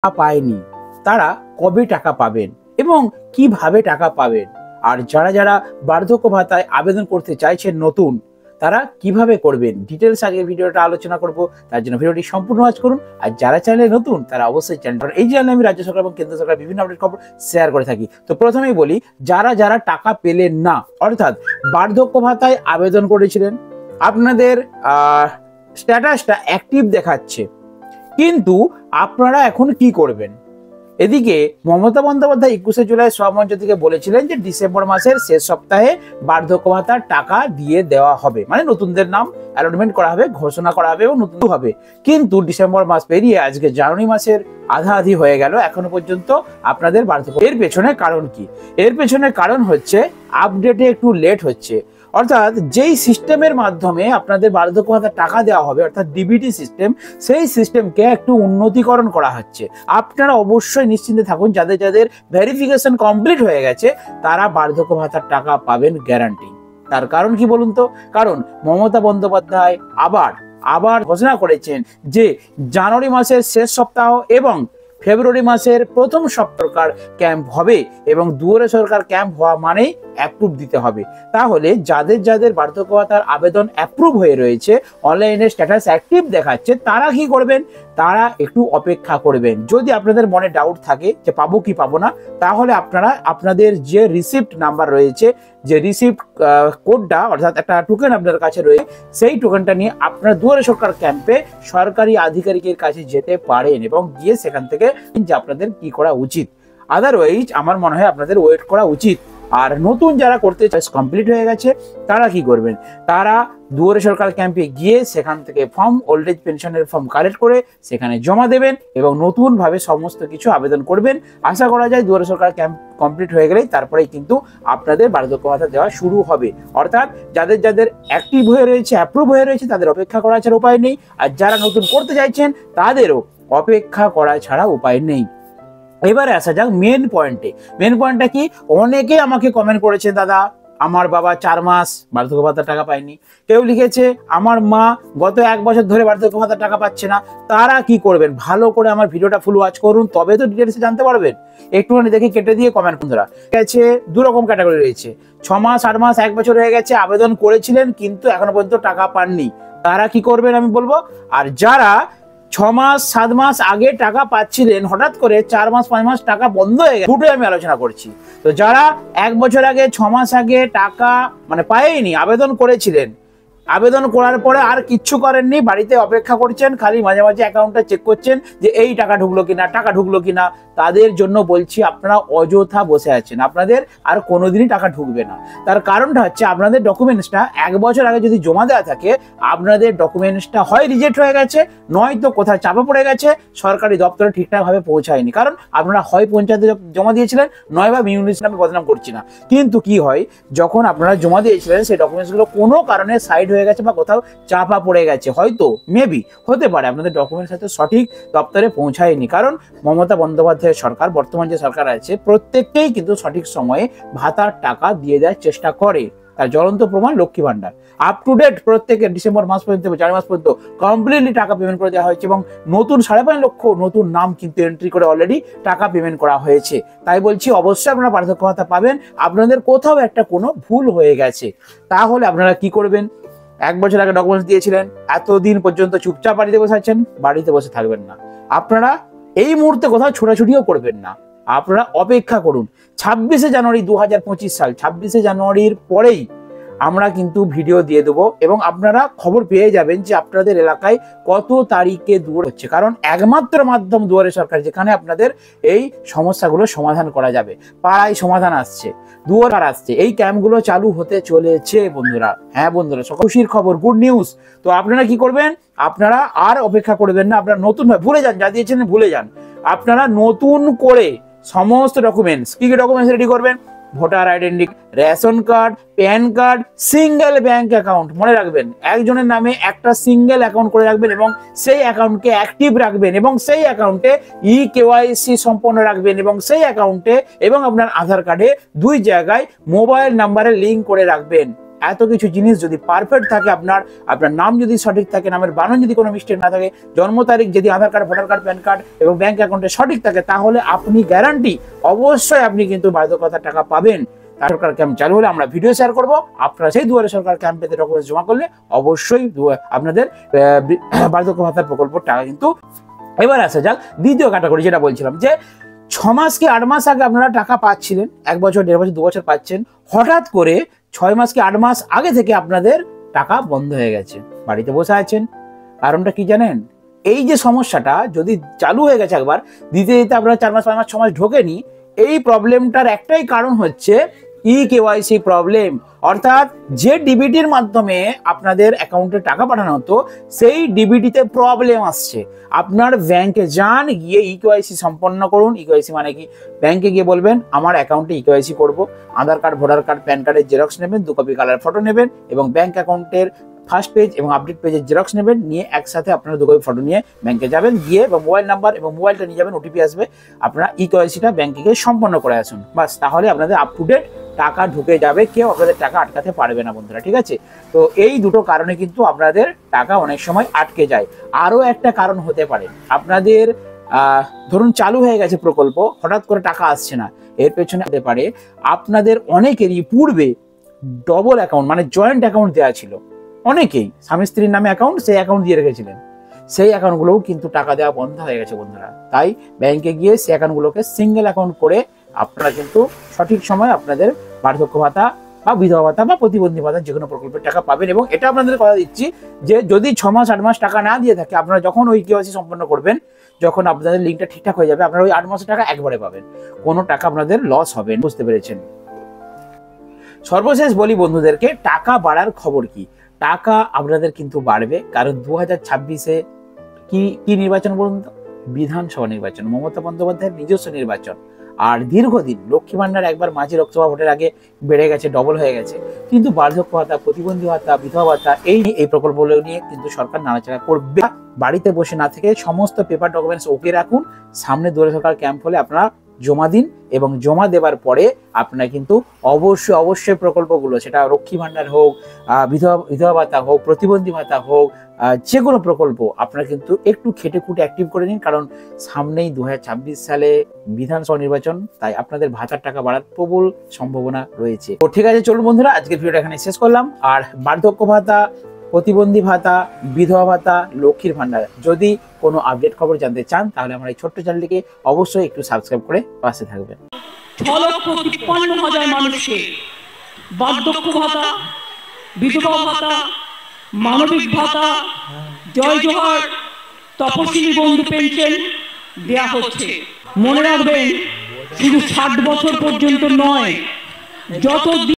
পায়নি তারা কবে টাকা পাবেন এবং কিভাবে টাকা পাবেন, আর যারা যারা বার্ধক্য ভাতায় আবেদন করতে চাইছেন নতুন, তারা কিভাবে করবেন, ডিটেলস আগে ভিডিওটা আলোচনা করব। তার জন্য ভিডিওটি সম্পূর্ণ ওয়াচ করুন। আর যারা চ্যানেলে নতুন তারা অবশ্যই চ্যানেলটা, এই চ্যানেলে আমি রাজ্য সরকার এবং কেন্দ্র সরকার বিভিন্ন আপডেট খবর শেয়ার করে থাকি। তো প্রথমেই বলি, যারা যারা টাকা পেলেন না, অর্থাৎ বার্ধক্য ভাতায় আবেদন করেছিলেন, আপনাদের স্ট্যাটাসটা অ্যাক্টিভ দেখাচ্ছে, কিন্তু আপনারা এখন কি করবেন? এদিকে মমতা বন্দ্যোপাধ্যায় 21শে জুলাই সভামঞ্চ থেকে বলেছিলেন যে ডিসেম্বর মাসের শেষ সপ্তাহে বার্ধক্য ভাতার টাকা দিয়ে দেওয়া হবে, মানে নতুনদের নাম অ্যালটমেন্ট করা হবে, ঘোষণা করা হবে এবং নতুন হবে। কিন্তু ডিসেম্বর মাস পেরিয়ে আজকে জানুয়ারি মাসের আধা হয়ে গেল, এখনো পর্যন্ত আপনাদের বার্ধক্য। এর পেছনে কারণ কি? এর পেছনে কারণ হচ্ছে আপডেটে একটু লেট হচ্ছে। অর্থাৎ যেই সিস্টেমের মাধ্যমে আপনাদের বার্ধক্য ভাতার টাকা দেওয়া হবে, অর্থাৎ ডিবিটি সিস্টেম, সেই সিস্টেমকে একটু উন্নতিকরণ করা হচ্ছে। আপনারা অবশ্যই নিশ্চিন্তে থাকুন, যাদের যাদের ভেরিফিকেশন কমপ্লিট হয়ে গেছে তারা বার্ধক্য ভাতার টাকা পাবেন গ্যারান্টি। তার কারণ কি বলুন তো? কারণ মমতা বন্দ্যোপাধ্যায় আবার ঘোষণা করেছেন যে জানুয়ারি মাসের শেষ সপ্তাহ এবং ফেব্রুয়ারি মাসের প্রথম সপ্তাহ ক্যাম্প হবে, এবং দুয়ারে সরকার ক্যাম্প হওয়া মানেই অ্যাপ্রুভ দিতে হবে। তাহলে যাদের যাদের বার্ধক্য ভাতার আবেদন অ্যাপ্রুভ হয়ে রয়েছে, অনলাইনে স্ট্যাটাস অ্যাক্টিভ দেখাচ্ছে, তারা কি করবেন? তারা একটু অপেক্ষা করবেন। যদি আপনাদের মনে ডাউট থাকে যে পাবো কি পাবো না, তাহলে আপনারা আপনাদের যে রিসিপ্ট নাম্বার রয়েছে, যে রিসিপ্ট কোডটা, অর্থাৎ একটা টোকেন আপনার কাছে রয়েছে, সেই টোকেনটা নিয়ে আপনার দুয়ারে সরকার ক্যাম্পে সরকারি আধিকারিকের কাছে যেতে পারেন এবং গিয়ে সেখান থেকে যে আপনাদের কি করা উচিত। আদারওয়াইজ আমার মনে হয় আপনাদের ওয়েট করা উচিত। আর নতুন যারা করতে চায়, কমপ্লিট হয়ে গেছে, তারা কি করবেন? তারা দুয়ারে সরকার ক্যাম্পে গিয়ে সেখান থেকে ফর্ম, ওল্ড এজ পেনশনের ফর্ম কালেক্ট করে সেখানে জমা দেবেন এবং নতুনভাবে সমস্ত কিছু আবেদন করবেন। আশা করা যায় দুয়ারে সরকার ক্যাম্প কমপ্লিট হয়ে গেলেই তারপরেই কিন্তু আপনাদের বার্ধক্য ভাতা দেওয়া শুরু হবে। অর্থাৎ যাদের যাদের অ্যাক্টিভ হয়ে রয়েছে, অ্যাপ্রুভ হয়ে রয়েছে, তাদের অপেক্ষা করা ছাড়া উপায় নেই। আর যারা নতুন করতে চাইছেন তাদেরও অপেক্ষা করা ছাড়া উপায় নেই। এবারে আসা যাক মেন পয়েন্টে। মেন পয়েন্টটা কি? অনেকে আমাকে কমেন্ট করেছেন, দাদা আমার বাবা 4 মাস বার্ধক্য ভাতার টাকা পায়নি। কেউ লিখেছে আমার মা গত 1 বছর ধরে বার্ধক্য ভাতার টাকা পাচ্ছে না। তারা কি করবেন? ভালো করে আমার ভিডিওটা ফুল ওয়াচ করুন, তবে তো ডিটেলসে জানতে পারবেন। একটুখানি দেখে কেটে দিয়ে কমেন্ট বন্ধুরা। গেছে 2 রকম ক্যাটাগরি রয়েছে। 6 মাস, 8 মাস, 1 বছর হয়ে গেছে, আবেদন করেছিলেন কিন্তু এখনো পর্যন্ত টাকা পাননি, তারা কি করবেন আমি বলবো। আর যারা 6 মাস 7 মাস আগে টাকা পাচ্ছিলেন, হঠাৎ করে 4 মাস 5 মাস টাকা বন্ধ হয়ে গেছে, দুটোই আমি আলোচনা করছি। তো যারা 1 বছর আগে 6 মাস আগে টাকা পায়নি, আবেদন করেছিলেন, আবেদন করার পরে আর কিচ্ছু করেননি, বাড়িতে অপেক্ষা করছেন, খালি মাঝে মাঝে অ্যাকাউন্টটা চেক করছেন যে এই টাকা ঢুকলো কিনা, তাদের জন্য বলছি আপনারা অযথা বসে আছেন, আপনাদের আর কোনোদিনই টাকা ঢুকবে না। তার কারণটা হচ্ছে আপনাদের ডকুমেন্টসটা 1 বছর আগে যদি জমা দেওয়া থাকে, আপনাদের ডকুমেন্টসটা হয় রিজেক্ট হয়ে গেছে, নয়তো কোথাও চাপা পড়ে গেছে, সরকারি দপ্তরে ঠিকঠাকভাবে পৌঁছায়নি। কারণ আপনারা হয় পঞ্চায়েতে জমা দিয়েছিলেন, নয় বা মিউনিসিপাল, আমি বদনাম করছি না। কিন্তু কি হয়, যখন আপনারা জমা দিয়েছিলেন সেই ডকুমেন্টসগুলো কোনো কারণে সাইড হয়ে গেছে বা কোথাও চাপা পড়ে গেছে, হয়তো মেবি হতে পারে আপনাদের ডকুমেন্টস হয়তো সঠিক দপ্তরে পৌঁছায়নি। কারণ মমতা বন্দ্যোপাধ্যায়ের সরকার, বর্তমান যে সরকার আছে, প্রত্যেককেই কিন্তু সঠিক সময়ে ভাতার টাকা দিয়ে দেওয়ার চেষ্টা করে। তার জ্বলন্ত প্রমাণ Lakshmi Bhandar, up to date প্রত্যেকের ডিসেম্বর মাস পর্যন্ত, জানুয়ারি মাস পর্যন্ত কমপ্লিটলি টাকা পেমেন্ট করে দেওয়া হয়েছে এবং নতুন 5.5 লক্ষ নতুন নাম কিন্তু এন্ট্রি করে অলরেডি টাকা পেমেন্ট করা হয়েছে। তাই বলছি অবশ্যই আপনারা বার্ধক্য ভাতা পাবেন। আপনাদের কোথাও একটা কোনো ভুল হয়ে গেছে, তাহলে আপনারা কি করবেন? 1 বছর আগে ডকুমেন্টস দিয়েছিলেন, এতদিন পর্যন্ত চুপচাপ বাড়িতে বসে আছেন, বাড়িতে বসে থাকবেন না। আপনারা এই মুহূর্তে কোথাও ছোটাছুটিও করবেন না, আপনারা অপেক্ষা করুন। 26শে জানুয়ারি 2025 সাল, 26শে জানুয়ারির পরেই আমরা কিন্তু ভিডিও দিয়ে দেবো এবং আপনারা খবর পেয়ে যাবেন যে আপনাদের এলাকায় কত তারিখে দুয়ার হচ্ছে। কারণ একমাত্র মাধ্যম দুয়ারে সরকার, যেখানে আপনাদের এই সমস্যাগুলো সমাধান করা যাবে। পাড়ায় সমাধান আসছে, দুয়ার আসছে, এই ক্যাম্পগুলো চালু হতে চলেছে বন্ধুরা। হ্যাঁ বন্ধুরা, খুশির খবর, গুড নিউজ। তো আপনারা কি করবেন? আপনারা আর অপেক্ষা করবেন না, আপনারা নতুন ভুলে যান, যা দিয়েছেন ভুলে যান। আপনারা নতুন করে সমস্ত ডকুমেন্টস, কি কি ডকুমেন্টস রেডি করবেন? Voter identity, ration card, PAN card, single bank account, মনে রাখবেন একজনের নামে একটা সিঙ্গেল অ্যাকাউন্ট করে রাখবেন এবং সেই অ্যাকাউন্টকে অ্যাক্টিভ রাখবেন এবং সেই অ্যাকাউন্টে KYC সম্পন্ন রাখবেন এবং সেই অ্যাকাউন্টে এবং আপনার আধার কার্ডে 2 জায়গায় মোবাইল নাম্বারে লিঙ্ক করে রাখবেন। এত কিছু জিনিস যদি পারফেক্ট থাকে, আপনার নাম যদি সঠিক থাকে, নামের বানান যদি কোনো মিস্টেক না থাকে, জন্ম তারিখ যদি Aadhaar card, voter card, PAN card এবং ব্যাংক অ্যাকাউন্টে সঠিক থাকে, তাহলে আপনি গ্যারান্টি অবশ্যই আপনি কিন্তু বার্ধক্যভাতার টাকা পাবেন। সরকার ক্যাম্প চালু হলে আমরা ভিডিও শেয়ার করব। আপনারা সেই দুয়ারে সরকার ক্যাম্প পেতে ডকুমেন্টস জমা করলে অবশ্যই আপনাদের বার্ধক্য ভাতার প্রকল্পের টাকা কিন্তু। এবার আসা যাক দ্বিতীয় ক্যাটাগরি, যেটা বলছিলাম যে 6 মাস কি 8 মাস আগে আপনারা টাকা পাচ্ছিলেন, 1 বছর, 1.5 বছর, 2 বছর পাচ্ছেন, হঠাৎ করে 6 মাস কি 8 মাস আগে থেকে আপনাদের টাকা বন্ধ হয়ে গেছে, বাড়িতে বসে আছেন। কারণটা কি জানেন? এই যে সমস্যাটা যদি চালু হয়ে গেছে একবার, দিতে দিতে আপনারা 4 মাস, 5 মাস, 6 মাস ঢোকেনি, এই প্রবলেমটার একটাই কারণ হচ্ছে ইকেওয়াইসি প্রবলেম। অর্থাৎ যে ডিবিটির মাধ্যমে আপনাদের অ্যাকাউন্টে টাকা পাঠানো হতো, সেই ডিবিটিতে প্রবলেম আসছে। আপনার ব্যাংকে যান, গিয়ে ইকেওয়াইসি সম্পন্ন করুন। ইকেওয়াইসি মানে কি? ব্যাংকে গিয়ে বলবেন আমার অ্যাকাউন্টে ইকেওয়াইসি করব, আধার কার্ড, ভোটার কার্ড, প্যান কার্ডের জেরক্স নেবেন, 2 কপি কালার ফটো নেবেন এবং ব্যাংক অ্যাকাউন্টের ফার্স্ট পেজ এবং আপডেট পেজের জেরক্স নেবেন, নিয়ে একসাথে আপনারা 2 কপি ফটো নিয়ে ব্যাংকে যাবেন, গিয়ে বা মোবাইল নাম্বার এবং মোবাইলটা নিয়ে যাবেন, ওটিপি আসবে, আপনারা ইকেওয়াইসিটা ব্যাংকে গিয়ে সম্পন্ন করে আসুন। বাস, তাহলে আপনাদের আপ টু ডেট টাকা ঢুকে যাবে, কেউ আপনাদের টাকা আটকাতে পারবে না বন্ধুরা, ঠিক আছে? তো এই দুটো কারণে কিন্তু আপনাদের টাকা অনেক সময় আটকে যায়। আরও একটা কারণ হতে পারে, আপনাদের ধরুন চালু হয়ে গেছে প্রকল্প, হঠাৎ করে টাকা আসছে না, এর পেছনে হতে পারে আপনাদের অনেকেরই পূর্বে ডবল অ্যাকাউন্ট মানে জয়েন্ট অ্যাকাউন্ট দেওয়া ছিল। অনেকেই স্বামী স্ত্রীর নামে অ্যাকাউন্ট, সেই অ্যাকাউন্ট দিয়ে রেখেছিলেন, সেই অ্যাকাউন্টগুলোও কিন্তু টাকা দেওয়া বন্ধ হয়ে গেছে বন্ধুরা। তাই ব্যাংকে গিয়ে সেই অ্যাকাউন্টগুলোকে সিঙ্গেল অ্যাকাউন্ট করে আপনারা কিন্তু সঠিক সময় আপনাদের বার্ধক্য ভাতা বা বিধবা ভাতা বা প্রতিবন্ধী ভাতা যে কোনো প্রকল্পের টাকা পাবেন। এবং এটা আপনাদের কথা দিচ্ছি যে যদি 6 মাস 8 মাস টাকা না দিয়ে থাকে, আপনারা যখন ওই কেওয়াইসি সম্পন্ন করবেন, যখন আপনাদের লিঙ্কটা ঠিকঠাক হয়ে যাবে, আপনারা ওই 8 মাসের টাকা একবারে পাবেন, কোনো টাকা আপনাদের লস হবে। বুঝতে পেরেছেন? সর্বশেষ বলি বন্ধুদেরকে, টাকা বাড়ার খবর কি? টাকা আপনাদের কিন্তু বাড়বে, কারণ 2026-এ কি নির্বাচন বলুন তো? বিধানসভা নির্বাচন, মমতা বন্দ্যোপাধ্যায়ের নিজস্ব নির্বাচন। আর দীর্ঘদিন লক্ষ্মী ভান্ডার একবার মাঝে লোকসভা ভোটের আগে বেড়ে গেছে, ডবল হয়ে গেছে, কিন্তু বার্ধক্য ভাতা, প্রতিবন্ধী ভাতা, বিধবা ভাতা এই প্রকল্পগুলো নিয়ে কিন্তু সরকার নাড়াচাড়া করবে। বাড়িতে বসে না থেকে সমস্ত পেপার ডকুমেন্টস ওকে রাখুন, সামনে দুয়ারে সরকার ক্যাম্প হলে আপনারা জমা দিন এবং জমা দেওয়ার পরে আপনারা কিন্তু অবশ্যই প্রকল্পগুলো, সেটা লক্ষ্মী ভান্ডার হোক, বিধবা ভাতা হোক, প্রতিবন্ধী ভাতা হোক, যে কোনো প্রকল্প আপনারা কিন্তু একটু খেটে খুঁটে অ্যাক্টিভ করে নিন, কারণ সামনেই 2026 সালে বিধানসভা নির্বাচন, তাই আপনাদের ভাতার টাকা বাড়ার প্রবল সম্ভাবনা রয়েছে। তো ঠিক আছে, চলুন বন্ধুরা, আজকের ভিডিওটা এখানে শেষ করলাম। আর বার্ধক্য ভাতা, প্রতিবন্ধী ভাতা, বিধবা ভাতা, লক্ষ্মীর ভান্ডার যদি কোনো আপডেট খবর জানতে চান, তাহলে আমার এই ছোট্ট চ্যানেলটিকে অবশ্যই একটু সাবস্ক্রাইব করে পাশে থাকবেন। 6,53,000 মানুষকে বার্ধক্য ভাতা, বিধবা ভাতা, মানবিক ভাতা, জয় জোহার, তপশিলি বন্ধু পেনশন দেয়া হচ্ছে। মনে রাখবেন, শুধু 60 বছর পর্যন্ত নয়, যত